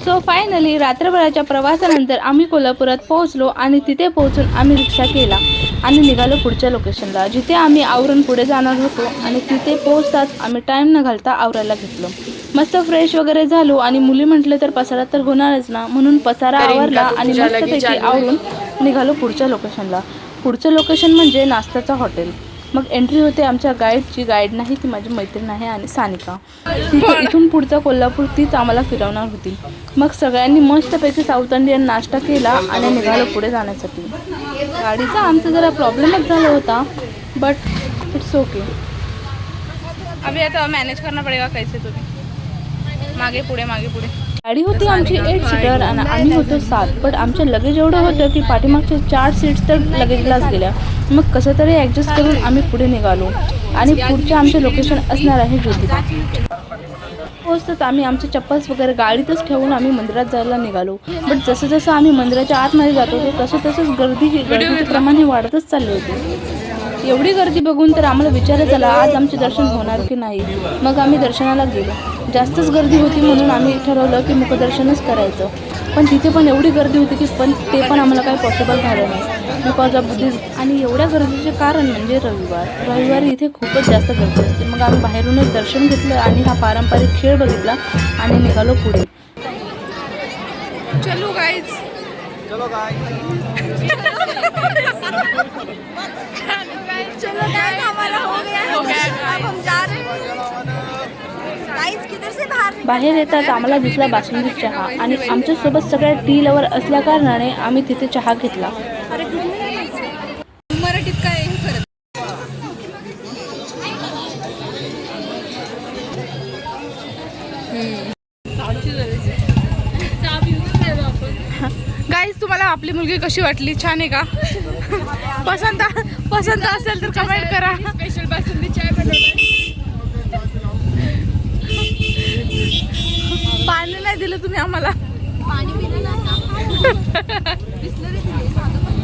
So finally रात्रभराच्या प्रवासानंतर आम्ही कोल्हापुरात पोहोचलो आणि तिथे पोहोचून आम्ही रिक्षा केला आणि निघालो पुढच्या लोकेशनला, जिथे आम्ही आवरून पुढे जाणार होतो. आणि तिथे पोहोचताच आम्ही टाईम न घालता आवरायला घेतलं. मस्त फ्रेश वगैरे झालो आणि मुली म्हटलं तर पसारा तर होणारच ना, म्हणून पसारा आवरला आणि मस्तपैकी आवरून निघालो पुढच्या लोकेशनला. पुढचं लोकेशन म्हणजे नाश्त्याचं हॉटेल. मग एंट्री होते आमच्या गाईडची. गाईड नाही, ती माझी मैत्रीण आहे आणि सानिका. तिथे इथून पुढचा कोल्हापूर तीच आम्हाला फिरवणार होती. मग सगळ्यांनी मस्तपैकी साऊथ इंडियन नाश्ता केला आणि निघालो पुढे जाण्यासाठी. गाडीचा आमचा जरा प्रॉब्लेमच झाला होता, बट इट्स ओके. अभी आता मॅनेज करना पडेगा कैसे तुम्ही. मागे पुढे मागे पुढे. गाडी होती आमची 8 सीटर आणि आम्ही होतो 7. पण आमचं लगेज एवढं होतं की पाठीमागचे 4 सीट्स तर लगेजलाच गेल्या. मग कसं तरी ॲडजस्ट करून आम्ही पुढे निघालो आणि पुढचे आमचे लोकेशन असणार आहे ज्योतिबा. पोहोचतच आम्ही आमचे चप्पल्स वगैरे गाडीतच ठेवून आम्ही मंदिरात जायला निघालो. बट जसं जसं आम्ही मंदिराच्या आतमध्ये जात होतो तसंच गर्दीचे प्रमाण हे वाढतच चालले होते. एवढी गर्दी बघून तर आम्हाला विचारच आला आज आमचे दर्शन होणार की नाही. मग आम्ही दर्शनाला गेलो. जास्तच गर्दी होती म्हणून आम्ही ठरवलं की मुखदर्शनच करायचं. पण तिथे पण एवढी गर्दी होती की ते पण आम्हाला काही पॉसिबल झालं नाही बिकॉज ऑफ दिस. आणि एवढ्या गर्दीचे कारण म्हणजे रविवारी इथे खूपच जास्त गर्दी असते. मग आम्ही बाहेरूनच दर्शन घेतलं आणि हा पारंपरिक खेळ बघितला आणि निघालो पुढे. चलो गाईज, चलो हमारा हो गया, अब हम जा रहे हैं. किधर से बाहेर येतात आम्हाला दिसला बासुंदी चहा आणि आमच्यासोबत सगळ्या टी लवर असल्या कारणाने आम्ही तिथे चहा घेतला. मराठीत काय करत. गाईज, तुम्हाला आपली मुलगी कशी वाटली? छान आहे का? पसंत असेल तर कमेंट करा. स्पेशल बासुंदी चाय बनवला. पाणी नाही दिलं तुम्ही आम्हाला. पाणी पिलं ना.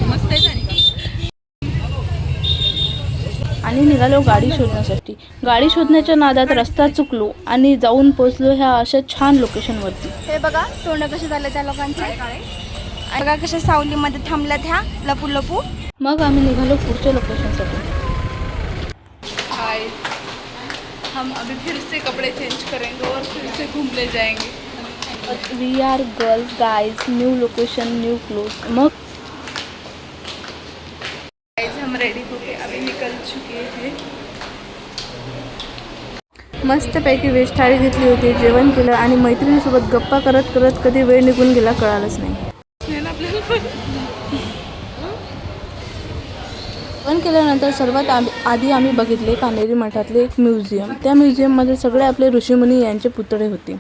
मस्त आहे. आणि निघालो गाडी शोधण्यासाठी. गाडी शोधण्याच्या नादात रस्ता चुकलो आणि जाऊन पोहोचलो ह्या अशा छान लोकेशनवरती. हे बघा तोंड कसे झाले त्या लोकांचे. बघा कशा सावलीमध्ये थांबल्यात ह्या लपू लपू. मग आम्ही निघालो पुढच्या लोकेशनसाठी. हम अभी फिर से कपड़े चेंज करेंगे और फिर से घूमने जाएंगे. We are girls guys, new location new cloth. मग गाइज हम रेडी होके अभी निकल चुके हैं. मस्तपैकी वेज थाळी घेतली होती, जेवण केलं आणि मैत्रिणीसोबत गप्पा करत करत कधी वेळ निघून गेला कळालंच नाही. जेवण केल्यानंतर सर्वात आधी आम्ही बघितले कान्हेरी मठातले एक म्युझियम. त्या म्युझियममध्ये सगळे आपले ऋषीमुनी यांचे पुतळे होते.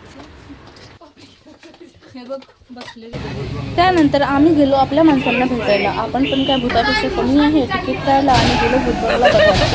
त्यानंतर आम्ही गेलो आपल्या माणसांना भेटायला. आपण पण काय भूतापेक्षा कमी आहे. तिकीट काढला आणि गेलो भूतबंगला बघायला.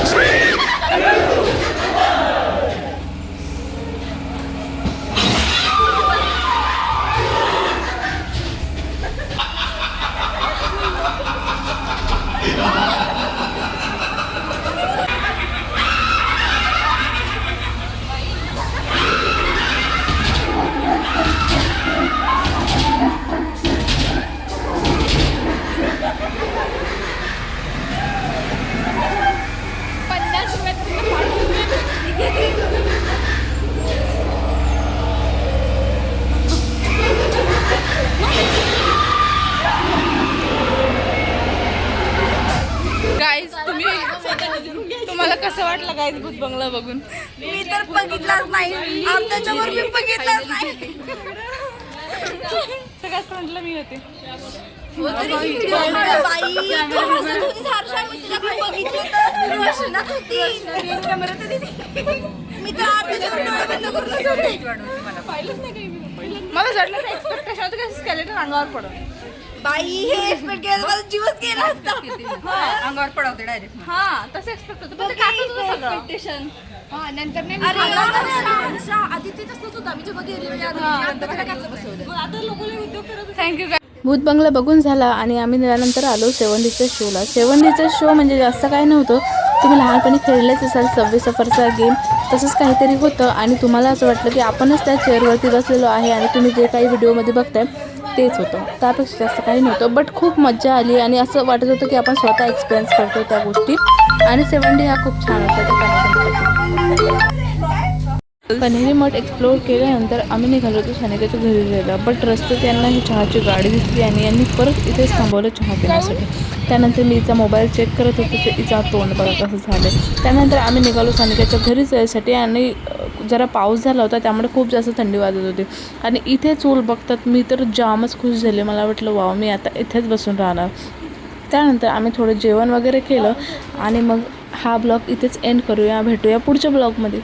तुम्हाला कसं वाटलं गाईज भूत बंगला बघून? मी तर बघितलाच नाही. आमच्यावर मी बघितलाच नाही. सगळ्यात फ्रंटला मी होते. मला जडलं एक्सपेक्ट कशा होतं की स्केलेटन अंगावर पडत. बाई हे एक्सपेक्ट केलं माझा जीवच गेला असता. अंगावर पडवते डायरेक्ट. हा तसं एक्सपेक्ट होतं पण ते एक्सपेक्टेशन. हा नंतर नाही आधी ते तसंच होतं. आम्ही जेव्हा गेले आता लोक उद्योग करत. थँक्यू. भूत बंगला बघून झाला आणि आम्ही त्यानंतर आलो सेवंडीच्या शोला. सेवंडीचा शो म्हणजे जास्त काय नव्हतं, तुम्ही लहानपणी खेळलेच असाल सबवे सफरचा गेम, तसंच काहीतरी होतं आणि तुम्हाला असं वाटलं की आपणच त्या चेअरवरती बसलेलो आहे आणि तुम्ही जे काही व्हिडिओमध्ये बघताय तेच होतं. त्यापेक्षा जास्त काही नव्हतं, बट खूप मजा आली आणि असं वाटत होतं की आपण स्वतः एक्सपिरियन्स करतो त्या गोष्टी. आणि सेवंडी हा खूप छान होता. कन्हेरी मठ एक्सप्लोअर केल्यानंतर आम्ही निघालो होतो सानिकाच्या घरी जायला, बट रस्त्यात यांना ही चहाची गाडी दिसली आणि यांनी परत इथेच थांबवलं चहा पिण्यासाठी. त्यानंतर मी हिचा मोबाईल चेक करत होते, तर हिचा तोंड बघा कसं झालं. त्यानंतर आम्ही निघालो सानिकाच्या घरी जायसाठी आणि जरा पाऊस झाला होता त्यामुळे खूप जास्त थंडी वाजत होती. आणि इथे चूल बघतात मी तर जामच खुश झाले. मला वाटलं वाव, मी आता इथेच बसून राहणार. त्यानंतर आम्ही थोडं जेवण वगैरे केलं आणि मग हा ब्लॉग इथेच एंड करूया. भेटूया पुढच्या ब्लॉगमध्ये.